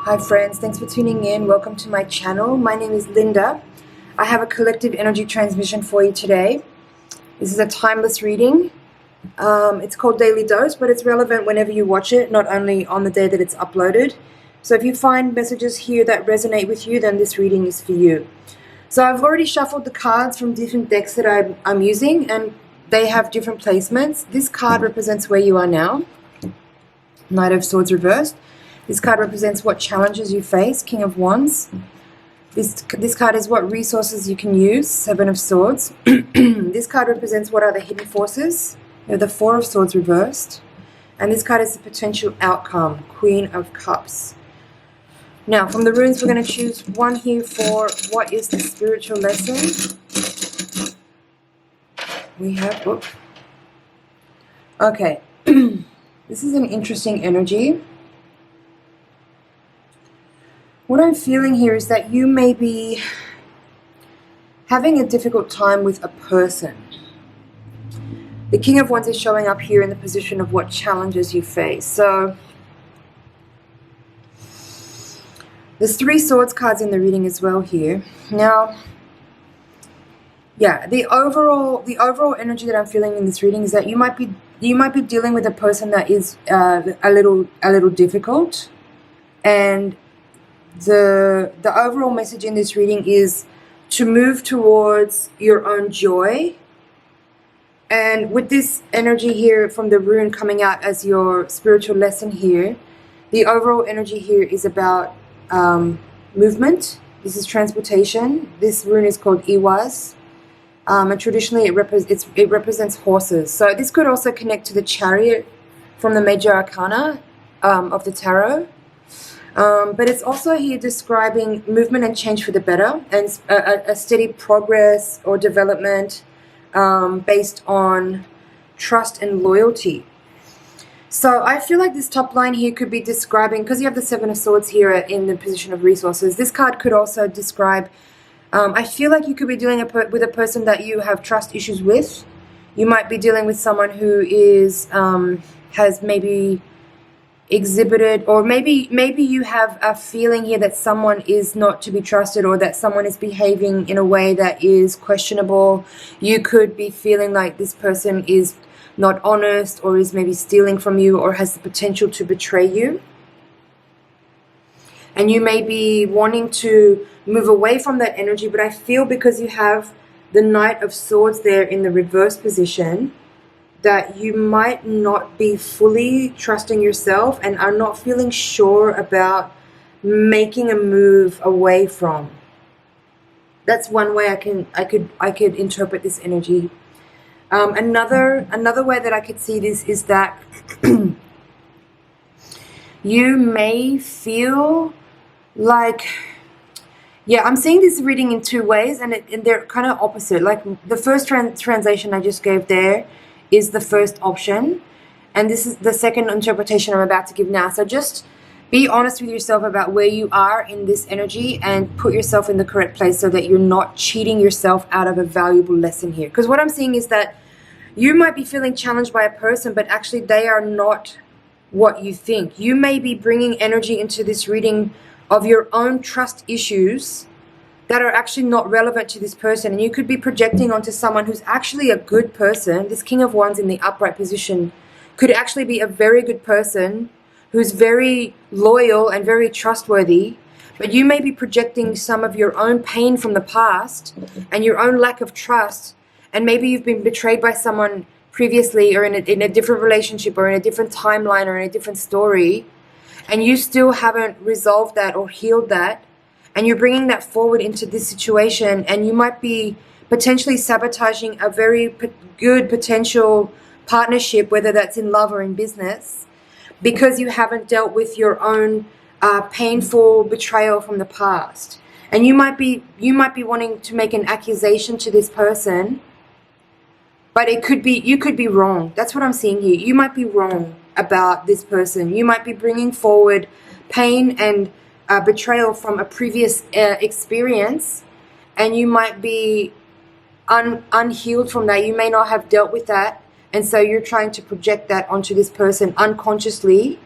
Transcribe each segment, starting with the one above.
Hi friends, thanks for tuning in. Welcome to my channel. My name is Linda. I have a collective energy transmission for you today. This is a timeless reading. It's called Daily Dose, but it's relevant whenever you watch it, not only on the day that it's uploaded. So if you find messages here that resonate with you, then this reading is for you. So I've already shuffled the cards from different decks that I'm using, and they have different placements. This card represents where you are now. Knight of Swords reversed. This card represents what challenges you face, King of Wands. This card is what resources you can use, Seven of Swords. This card represents what are the hidden forces. You have the Four of Swords reversed. And this card is the potential outcome, Queen of Cups. Now, from the runes, we're going to choose one here for what is the spiritual lesson. We have, okay, this is an interesting energy. What I'm feeling here is that you may be having a difficult time with a person. The King of Wands is showing up here in the position of what challenges you face. So there's 3 Swords cards in the reading as well here. Now, yeah, the overall energy that I'm feeling in this reading is that you might be dealing with a person that is a little difficult, and the overall message in this reading is to move towards your own joy. And with this energy here from the rune coming out as your spiritual lesson here, the overall energy here is about movement. This is transportation. This rune is called Iwas. And traditionally it represents horses. So this could also connect to the Chariot from the Major Arcana of the Tarot. But it's also here describing movement and change for the better, and a steady progress or development based on trust and loyalty. So I feel like this top line here could be describing, because you have the Seven of Swords here in the position of resources, this card could also describe, I feel like you could be dealing with a person that you have trust issues with. You might be dealing with someone who is has maybe exhibited, or maybe you have a feeling here that someone is not to be trusted, or that someone is behaving in a way that is questionable. You could be feeling like this person is not honest, or is maybe stealing from you, or has the potential to betray you. And you may be wanting to move away from that energy, but I feel because you have the Knight of Swords there in the reverse position, that you might not be fully trusting yourself and are not feeling sure about making a move away from. That's one way I could interpret this energy. Another way that I could see this is that you may feel like, yeah, I'm seeing this reading in 2 ways, and they're kind of opposite. Like the first translation I just gave there is the first option, and this is the second interpretation I'm about to give now. So just be honest with yourself about where you are in this energy and put yourself in the correct place so that you're not cheating yourself out of a valuable lesson here. Because what I'm seeing is that you might be feeling challenged by a person, but actually they are not what you think. You may be bringing energy into this reading of your own trust issues that are actually not relevant to this person, and you could be projecting onto someone who's actually a good person. This King of Wands in the upright position could actually be a very good person who's very loyal and very trustworthy, but you may be projecting some of your own pain from the past and your own lack of trust, and maybe you've been betrayed by someone previously, or in a different relationship, or in a different timeline, or in a different story, and you still haven't resolved that or healed that. And you're bringing that forward into this situation, and you might be potentially sabotaging a very good potential partnership, whether that's in love or in business, because you haven't dealt with your own painful betrayal from the past. And you might be wanting to make an accusation to this person, but you could be wrong. That's what I'm seeing here. You might be wrong about this person. You might be bringing forward pain and betrayal from a previous experience, and you might be unhealed from that. You may not have dealt with that, and so you're trying to project that onto this person unconsciously.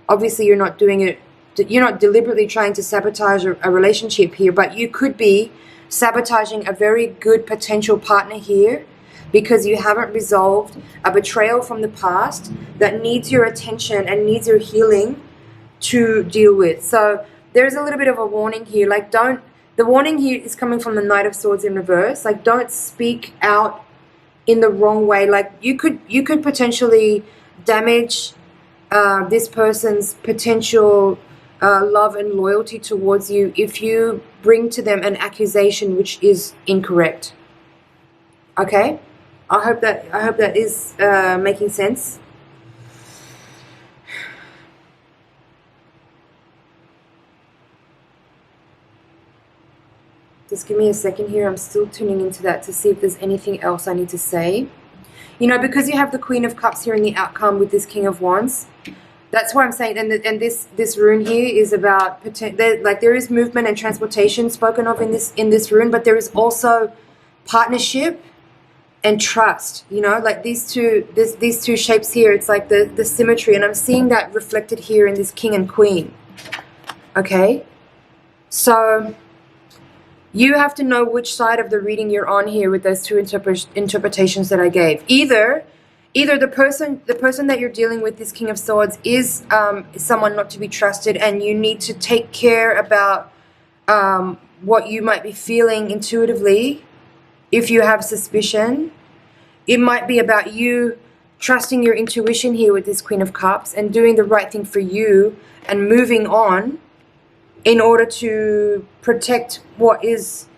Obviously you're not doing it deliberately trying to sabotage a relationship here, but you could be sabotaging a very good potential partner here because you haven't resolved a betrayal from the past that needs your attention and needs your healing to deal with. So there's a little bit of a warning here. Like, the warning here is coming from the Knight of Swords in reverse. Like, don't speak out in the wrong way. Like, you could potentially damage this person's potential love and loyalty towards you if you bring to them an accusation which is incorrect. Okay, I hope that is making sense. Just give me a second here. I'm still tuning into that to see if there's anything else I need to say. You know, because you have the Queen of Cups here in the outcome with this King of Wands. That's why I'm saying, and this rune here is about there is movement and transportation spoken of in this rune, but there is also partnership and trust. You know, like these two shapes here. It's like the symmetry, and I'm seeing that reflected here in this King and Queen. Okay, so you have to know which side of the reading you're on here with those two interpretations that I gave. Either the person that you're dealing with, this King of Swords, is someone not to be trusted, and you need to take care about what you might be feeling intuitively. If you have suspicion, it might be about you trusting your intuition here with this Queen of Cups and doing the right thing for you and moving on in order to protect what is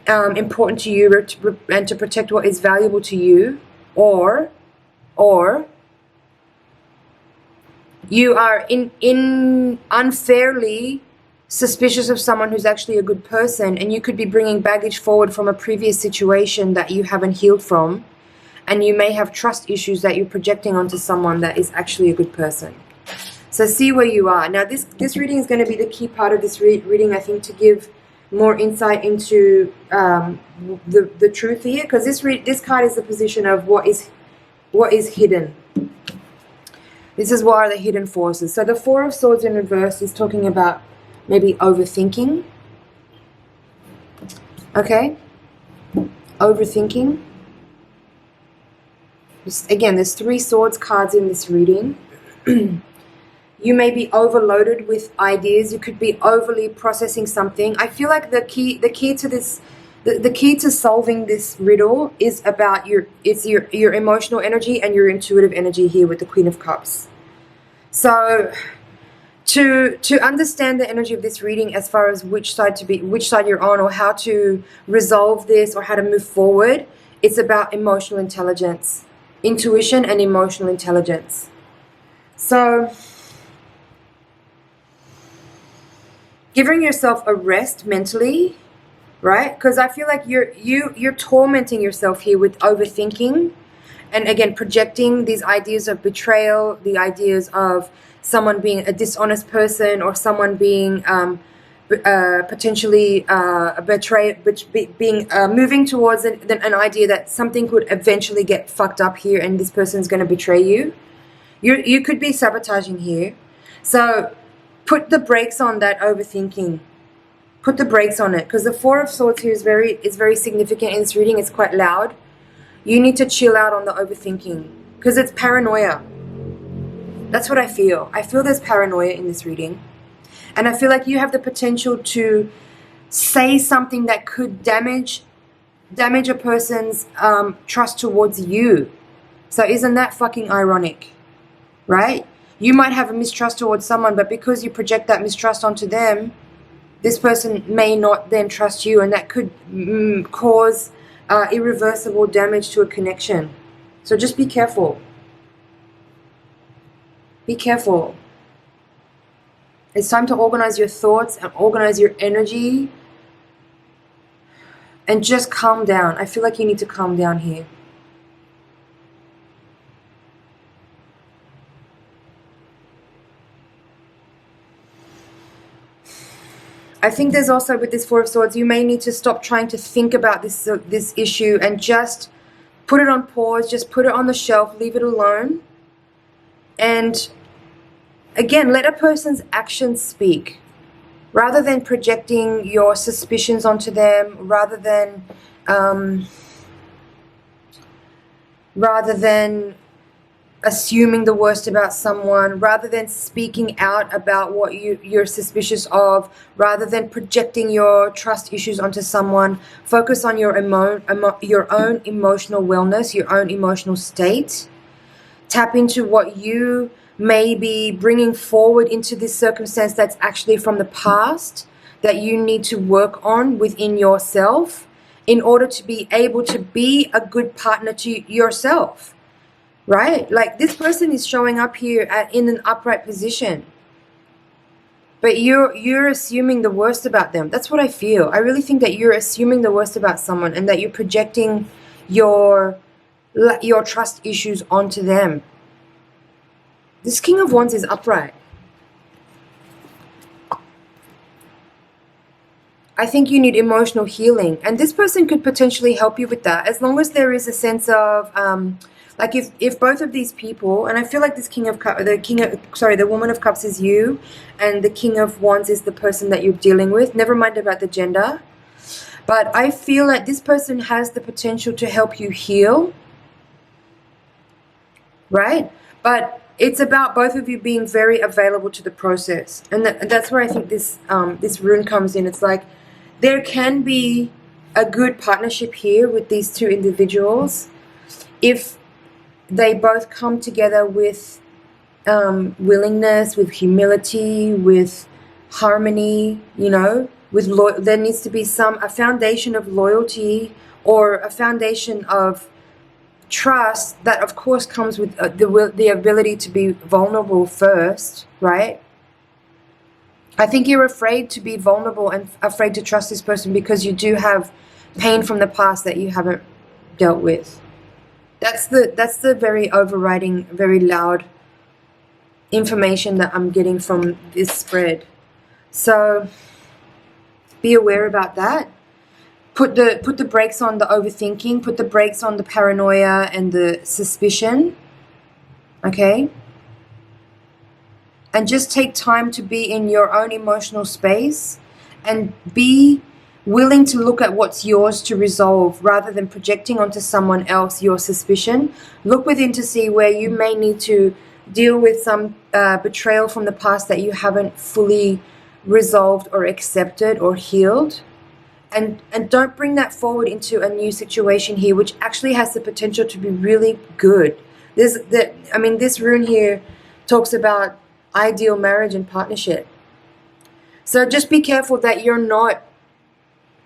important to you and to protect what is valuable to you, or you are unfairly suspicious of someone who's actually a good person, and you could be bringing baggage forward from a previous situation that you haven't healed from, and you may have trust issues that you're projecting onto someone that is actually a good person. So see where you are. Now this reading is going to be the key part of this reading, I think, to give more insight into the truth here, because this card is the position of what is hidden. This is what are the hidden forces. So the Four of Swords in reverse is talking about maybe overthinking. Okay? Overthinking. Again, there's 3 Swords cards in this reading. You may be overloaded with ideas. You could be overly processing something. I feel like the key to this, the key to solving this riddle is about your emotional energy and your intuitive energy here with the Queen of Cups. So to understand the energy of this reading as far as which side you're on, or how to resolve this, or how to move forward, it's about emotional intelligence, intuition and emotional intelligence. So giving yourself a rest mentally, right? Because I feel like you're tormenting yourself here with overthinking, and again projecting these ideas of betrayal, the ideas of someone being a dishonest person, or someone being potentially moving towards an idea that something could eventually get fucked up here, and this person's going to betray you. You could be sabotaging here. So put the brakes on that overthinking. Put the brakes on it, because the Four of Swords here is very significant in this reading. It's quite loud. You need to chill out on the overthinking, because it's paranoia. That's what I feel. I feel there's paranoia in this reading. And I feel like you have the potential to say something that could damage a person's trust towards you. So isn't that fucking ironic, right? You might have a mistrust towards someone, but because you project that mistrust onto them, this person may not then trust you, and that could cause irreversible damage to a connection. So just be careful. Be careful. It's time to organize your thoughts and organize your energy and just calm down. I feel like you need to calm down here. I think there's also, with this Four of Swords, you may need to stop trying to think about this issue and just put it on pause, just put it on the shelf, leave it alone, and again, let a person's actions speak. Rather than projecting your suspicions onto them, rather than assuming the worst about someone, rather than speaking out about what you're suspicious of, rather than projecting your trust issues onto someone, focus on your own emotional wellness, your own emotional state. Tap into what you may be bringing forward into this circumstance that's actually from the past that you need to work on within yourself in order to be able to be a good partner to yourself, right? Like this person is showing up here in an upright position, but you're assuming the worst about them. That's what I feel. I really think that you're assuming the worst about someone and that you're projecting your trust issues onto them. This King of Wands is upright. I think you need emotional healing, and this person could potentially help you with that, as long as there is a sense of like if both of these people, and I feel like this the Woman of Cups is you, and the King of Wands is the person that you're dealing with. Never mind about the gender, but I feel like this person has the potential to help you heal, right? But it's about both of you being very available to the process. And that's where I think this rune comes in. It's like there can be a good partnership here with these two individuals if they both come together with willingness, with humility, with harmony, you know, with there needs to be a foundation of loyalty or a foundation of trust that of course comes with the ability to be vulnerable first, right? I think you're afraid to be vulnerable and afraid to trust this person because you do have pain from the past that you haven't dealt with. That's the very overriding, very loud information that I'm getting from this spread. So be aware about that. Put the brakes on the overthinking, put the brakes on the paranoia and the suspicion, okay? And just take time to be in your own emotional space and be willing to look at what's yours to resolve rather than projecting onto someone else your suspicion. Look within to see where you may need to deal with some betrayal from the past that you haven't fully resolved or accepted or healed. And don't bring that forward into a new situation here, which actually has the potential to be really good. This rune here talks about ideal marriage and partnership. So just be careful that you're not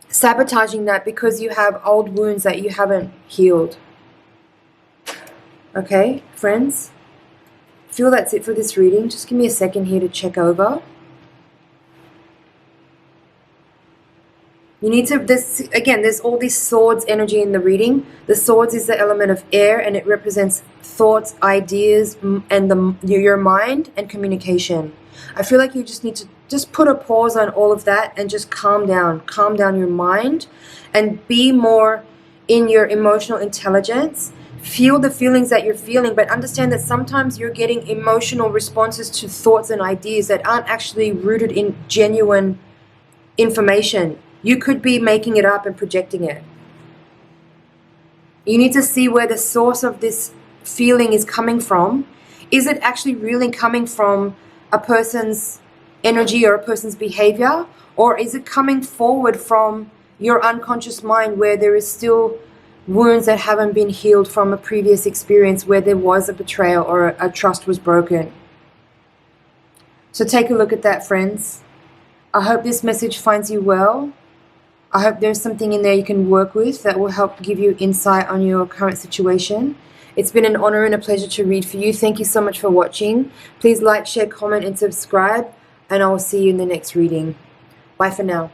sabotaging that because you have old wounds that you haven't healed. Okay, friends? I feel that's it for this reading. Just give me a second here to check over. You need to, there's all this swords energy in the reading. The swords is the element of air and it represents thoughts, ideas, and your mind and communication. I feel like you just need to just put a pause on all of that and just calm down your mind and be more in your emotional intelligence. Feel the feelings that you're feeling, but understand that sometimes you're getting emotional responses to thoughts and ideas that aren't actually rooted in genuine information. You could be making it up and projecting it. You need to see where the source of this feeling is coming from. Is it actually really coming from a person's energy or a person's behavior? Or is it coming forward from your unconscious mind where there is still wounds that haven't been healed from a previous experience where there was a betrayal or a trust was broken? So take a look at that, friends. I hope this message finds you well. I hope there's something in there you can work with that will help give you insight on your current situation. It's been an honor and a pleasure to read for you. Thank you so much for watching. Please like, share, comment, and subscribe, and I will see you in the next reading. Bye for now.